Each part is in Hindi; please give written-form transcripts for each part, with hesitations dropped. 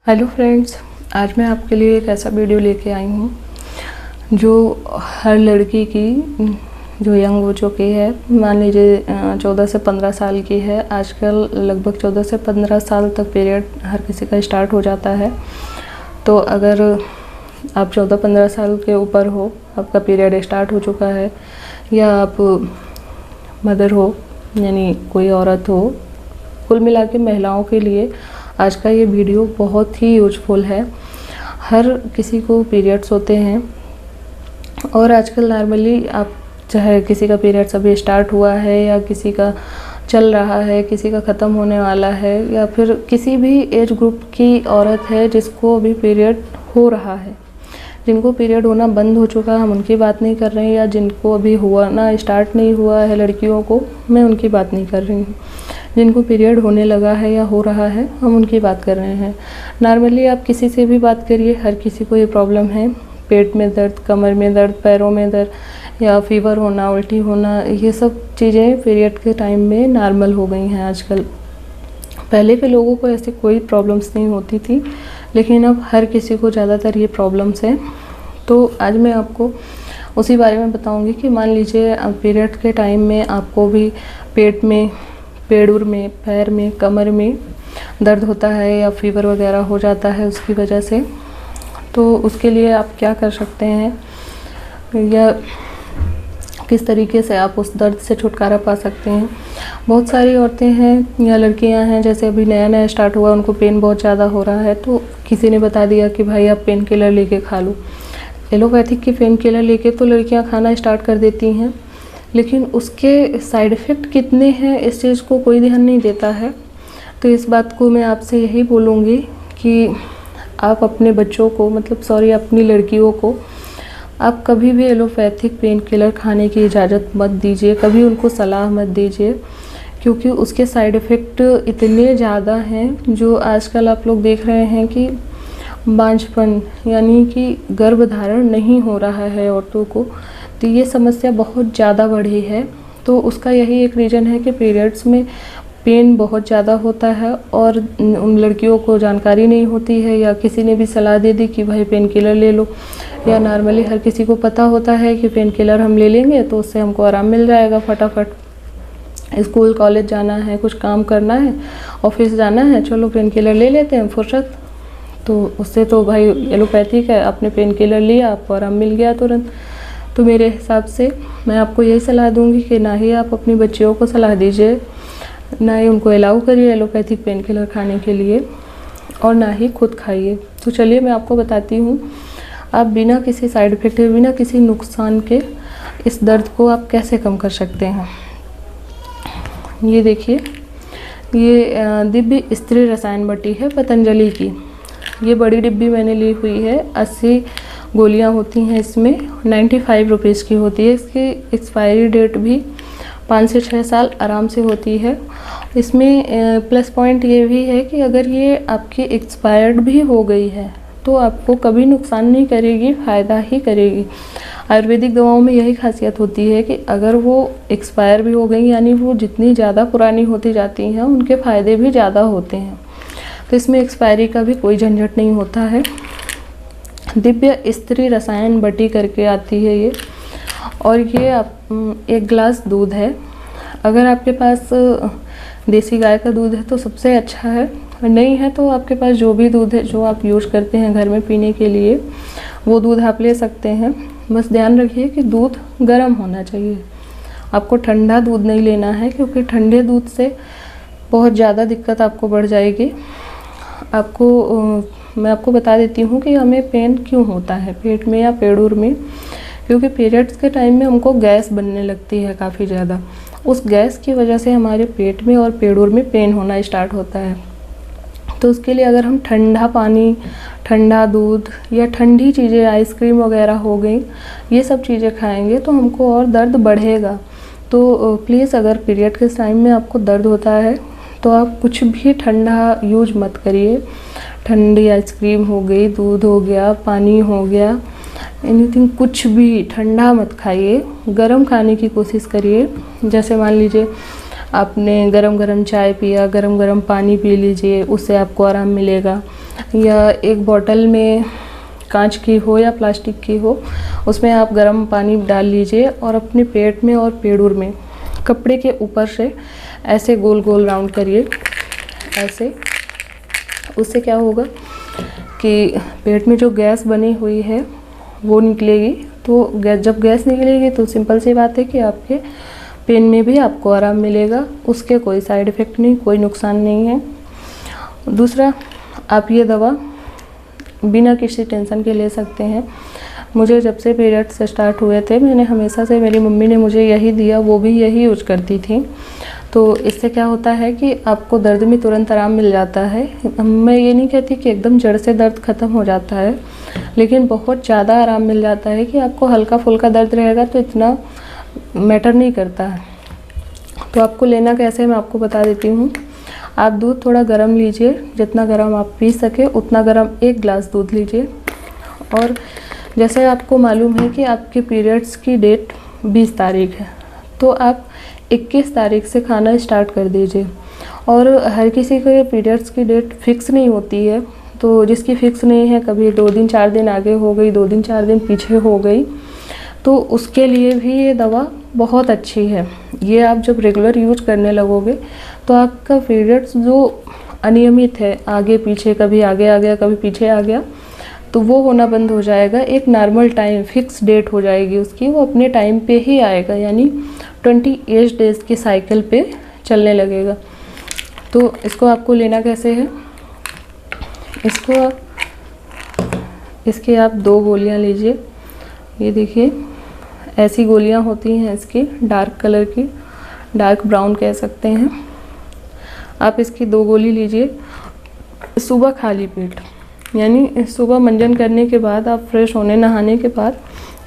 हेलो फ्रेंड्स, आज मैं आपके लिए एक ऐसा वीडियो लेके आई हूँ जो हर लड़की की जो यंग हो चुकी है, मान लीजिए 14 से 15 साल की है। आजकल लगभग 14 से 15 साल तक पीरियड हर किसी का स्टार्ट हो जाता है। तो अगर आप 14-15 साल के ऊपर हो, आपका पीरियड स्टार्ट हो चुका है, या आप मदर हो यानी कोई औरत हो, कुल मिला के महिलाओं के लिए आज का ये वीडियो बहुत ही यूजफुल है। हर किसी को पीरियड्स होते हैं और आजकल नॉर्मली आप चाहे किसी का पीरियड्स अभी स्टार्ट हुआ है या किसी का चल रहा है, किसी का ख़त्म होने वाला है, या फिर किसी भी एज ग्रुप की औरत है जिसको अभी पीरियड हो रहा है, जिनको पीरियड होना बंद हो चुका है, हम उनकी बात नहीं कर रहे हैं, या जिनको अभी हुआ ना स्टार्ट नहीं हुआ है लड़कियों को, मैं उनकी बात नहीं कर रही हूँ। जिनको पीरियड होने लगा है या हो रहा है, हम उनकी बात कर रहे हैं। नॉर्मली आप किसी से भी बात करिए, हर किसी को ये प्रॉब्लम है। पेट में दर्द, कमर में दर्द, पैरों में दर्द या फीवर होना, उल्टी होना, ये सब चीज़ें पीरियड के टाइम में नॉर्मल हो गई हैं आजकल। पहले के लोगों को ऐसी कोई प्रॉब्लम्स नहीं होती थी, लेकिन अब हर किसी को ज़्यादातर ये प्रॉब्लम्स हैं। तो आज मैं आपको उसी बारे में बताऊंगी कि मान लीजिए पीरियड के टाइम में आपको भी पेट में, पेड़ूर में, पैर में, कमर में दर्द होता है या फीवर वगैरह हो जाता है उसकी वजह से, तो उसके लिए आप क्या कर सकते हैं या किस तरीके से आप उस दर्द से छुटकारा पा सकते हैं। बहुत सारी औरतें हैं या लड़कियां हैं, जैसे अभी नया नया स्टार्ट हुआ, उनको पेन बहुत ज़्यादा हो रहा है, तो किसी ने बता दिया कि भाई आप पेन किलर लेके खा लो। एलोपैथिक की पेन किलर लेके तो लड़कियां खाना स्टार्ट कर देती हैं, लेकिन उसके साइड इफ़ेक्ट कितने हैं इस चीज़ को कोई ध्यान नहीं देता है। तो इस बात को मैं आपसे यही बोलूँगी कि आप अपने बच्चों को, अपनी लड़कियों को आप कभी भी एलोपैथिक पेन किलर खाने की इजाज़त मत दीजिए, कभी उनको सलाह मत दीजिए, क्योंकि उसके साइड इफ़ेक्ट इतने ज़्यादा हैं। जो आजकल आप लोग देख रहे हैं कि बांझपन यानी कि गर्भधारण नहीं हो रहा है औरतों को, तो ये समस्या बहुत ज़्यादा बढ़ी है। तो उसका यही एक रीज़न है कि पीरियड्स में पेन बहुत ज़्यादा होता है और उन लड़कियों को जानकारी नहीं होती है, या किसी ने भी सलाह दे दी कि भाई पेन किलर ले लो, या नॉर्मली हर किसी को पता होता है कि पेन किलर हम ले लेंगे तो उससे हमको आराम मिल जाएगा, फटाफट स्कूल कॉलेज जाना है, कुछ काम करना है, ऑफिस जाना है, चलो पेन किलर ले लेते हैं फुर्सत। तो उससे तो भाई एलोपैथिक है, आपने पेन किलर लिया, आपको आराम मिल गया तुरंत। तो मेरे हिसाब से मैं आपको यही सलाह दूंगी कि ना ही आप अपनी बच्चियों को सलाह दीजिए, ना ही उनको अलाउ करिए एलोपैथिक पेन किलर खाने के लिए, और ना ही खुद खाइए। तो चलिए मैं आपको बताती हूँ आप बिना किसी साइड इफ़ेक्ट के, बिना किसी नुकसान के इस दर्द को आप कैसे कम कर सकते हैं। ये देखिए, ये दिव्य स्त्री रसायन बटी है पतंजलि की। ये बड़ी डिब्बी मैंने ली हुई है, 80 गोलियां होती हैं इसमें, 95 रुपीज़ की होती है। इसकी एक्सपायरी डेट भी 5 से 6 साल आराम से होती है। इसमें प्लस पॉइंट ये भी है कि अगर ये आपकी एक्सपायर्ड भी हो गई है तो आपको कभी नुकसान नहीं करेगी, फ़ायदा ही करेगी। आयुर्वेदिक दवाओं में यही खासियत होती है कि अगर वो एक्सपायर भी हो गई, यानी वो जितनी ज़्यादा पुरानी होती जाती हैं उनके फ़ायदे भी ज़्यादा होते हैं। तो इसमें एक्सपायरी का भी कोई झंझट नहीं होता है। दिव्य स्त्री रसायन बटी करके आती है ये, और ये आप 1 गिलास दूध है। अगर आपके पास देसी गाय का दूध है तो सबसे अच्छा है, नहीं है तो आपके पास जो भी दूध है जो आप यूज़ करते हैं घर में पीने के लिए, वो दूध आप ले सकते हैं। बस ध्यान रखिए कि दूध गर्म होना चाहिए, आपको ठंडा दूध नहीं लेना है, क्योंकि ठंडे दूध से बहुत ज़्यादा दिक्कत आपको बढ़ जाएगी। मैं आपको बता देती हूँ कि हमें पेन क्यों होता है पेट में या पेड़ूर में, क्योंकि पीरियड्स के टाइम में हमको गैस बनने लगती है काफ़ी ज़्यादा। उस गैस की वजह से हमारे पेट में और पेड़ूर में पेन होना स्टार्ट होता है। तो उसके लिए अगर हम ठंडा पानी, ठंडा दूध या ठंडी चीज़ें, आइसक्रीम वगैरह हो गई, ये सब चीज़ें खाएंगे तो हमको और दर्द बढ़ेगा। तो प्लीज़ अगर पीरियड के टाइम में आपको दर्द होता है तो आप कुछ भी ठंडा यूज मत करिए। ठंडी आइसक्रीम हो गई, दूध हो गया, पानी हो गया, एनीथिंग, कुछ भी ठंडा मत खाइए। गरम खाने की कोशिश करिए। जैसे मान लीजिए आपने गरम गरम चाय पिया, गरम गरम पानी पी लीजिए, उससे आपको आराम मिलेगा। या एक बॉटल में कांच की हो या प्लास्टिक की हो, उसमें आप गर्म पानी डाल लीजिए और अपने पेट में और पेड़ूर में कपड़े के ऊपर से ऐसे गोल गोल राउंड करिए ऐसे। उससे क्या होगा कि पेट में जो गैस बनी हुई है वो निकलेगी। तो जब गैस निकलेगी तो सिंपल सी बात है कि आपके पेन में भी आपको आराम मिलेगा, उसके कोई साइड इफ़ेक्ट नहीं, कोई नुकसान नहीं है। दूसरा, आप ये दवा बिना किसी टेंशन के ले सकते हैं। मुझे जब से पीरियड्स स्टार्ट हुए थे, मैंने हमेशा से, मेरी मम्मी ने मुझे यही दिया, वो भी यही यूज करती थी। तो इससे क्या होता है कि आपको दर्द में तुरंत आराम मिल जाता है। मैं ये नहीं कहती कि एकदम जड़ से दर्द ख़त्म हो जाता है, लेकिन बहुत ज़्यादा आराम मिल जाता है कि आपको हल्का फुल्का दर्द रहेगा तो इतना मैटर नहीं करता है। तो आपको लेना कैसे, मैं आपको बता देती हूँ। आप दूध थोड़ा गर्म लीजिए, जितना गर्म आप पी सके उतना गर्म 1 गिलास दूध लीजिए। और जैसे आपको मालूम है कि आपके पीरियड्स की डेट 20 तारीख है, तो आप 21 तारीख से खाना स्टार्ट कर दीजिए। और हर किसी के पीरियड्स की डेट फिक्स नहीं होती है, तो जिसकी फ़िक्स नहीं है, कभी 2 दिन 4 दिन आगे हो गई, 2 दिन 4 दिन पीछे हो गई, तो उसके लिए भी ये दवा बहुत अच्छी है। ये आप जब रेगुलर यूज करने लगोगे तो आपका पीरियड्स जो अनियमित है, आगे पीछे, कभी आगे आ गया कभी पीछे आ गया, तो वो होना बंद हो जाएगा। एक नॉर्मल टाइम फिक्स डेट हो जाएगी उसकी, वो अपने टाइम पे ही आएगा, यानी 28 डेज़ की साइकिल पे चलने लगेगा। तो इसको आपको लेना कैसे है, इसके आप 2 गोलियां लीजिए। ये देखिए, ऐसी गोलियां होती हैं इसकी, डार्क कलर की, डार्क ब्राउन कह सकते हैं। आप इसकी 2 गोली लीजिए सुबह खाली पेट, यानी सुबह मंजन करने के बाद, आप फ्रेश होने नहाने के बाद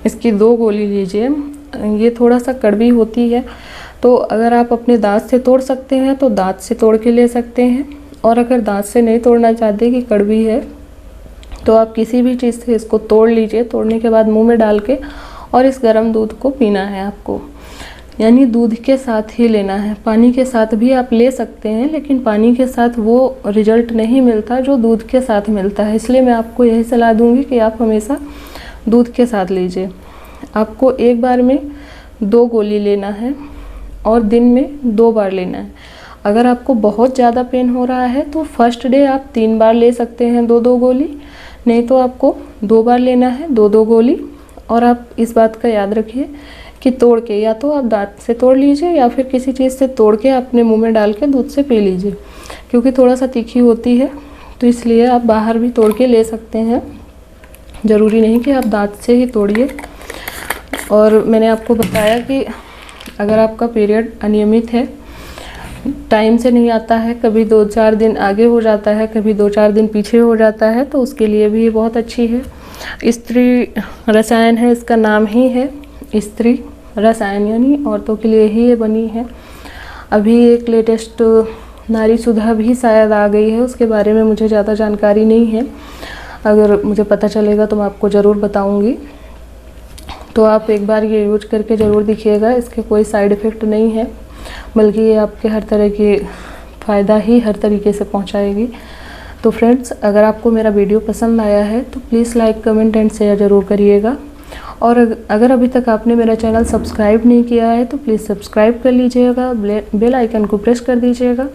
इसकी 2 गोली लीजिए। ये थोड़ा सा कड़वी होती है, तो अगर आप अपने दांत से तोड़ सकते हैं तो दांत से तोड़ के ले सकते हैं, और अगर दांत से नहीं तोड़ना चाहते कि कड़वी है, तो आप किसी भी चीज़ से इसको तोड़ लीजिए। तोड़ने के बाद मुंह में डाल के और इस गर्म दूध को पीना है आपको, यानी दूध के साथ ही लेना है। पानी के साथ भी आप ले सकते हैं, लेकिन पानी के साथ वो रिजल्ट नहीं मिलता जो दूध के साथ मिलता है। इसलिए मैं आपको यही सलाह दूंगी कि आप हमेशा दूध के साथ लीजिए। आपको एक बार में 2 गोली लेना है और दिन में 2 बार लेना है। अगर आपको बहुत ज़्यादा पेन हो रहा है तो फर्स्ट डे आप 3 बार ले सकते हैं 2-2 गोली, नहीं तो आपको 2 बार लेना है 2-2 गोली। और आप इस बात का याद रखिए कि तोड़ के, या तो आप दांत से तोड़ लीजिए या फिर किसी चीज़ से तोड़ के अपने मुंह में डाल के दूध से पी लीजिए, क्योंकि थोड़ा सा तीखी होती है, तो इसलिए आप बाहर भी तोड़ के ले सकते हैं, ज़रूरी नहीं कि आप दांत से ही तोड़िए। और मैंने आपको बताया कि अगर आपका पीरियड अनियमित है, टाइम से नहीं आता है, कभी 2-4 दिन आगे हो जाता है, कभी 2-4 दिन पीछे हो जाता है, तो उसके लिए भी ये बहुत अच्छी है। स्त्री रसायन है, इसका नाम ही है स्त्री रसायन, यानी औरतों के लिए ही ये बनी है। अभी एक लेटेस्ट नारी सुधा भी शायद आ गई है, उसके बारे में मुझे ज़्यादा जानकारी नहीं है, अगर मुझे पता चलेगा तो मैं आपको ज़रूर बताऊंगी। तो आप एक बार ये यूज करके ज़रूर देखिएगा, इसके कोई साइड इफ़ेक्ट नहीं है, बल्कि ये आपके हर तरह के फ़ायदा ही हर तरीके से पहुंचाएगी। तो फ्रेंड्स, अगर आपको मेरा वीडियो पसंद आया है तो please like, comment and share ज़रूर करिएगा। और अगर अभी तक आपने मेरा चैनल सब्सक्राइब नहीं किया है तो प्लीज़ सब्सक्राइब कर लीजिएगा, बेल आइकन को प्रेस कर दीजिएगा,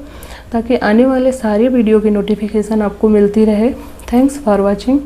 ताकि आने वाले सारे वीडियो की नोटिफिकेशन आपको मिलती रहे। Thanks for watching.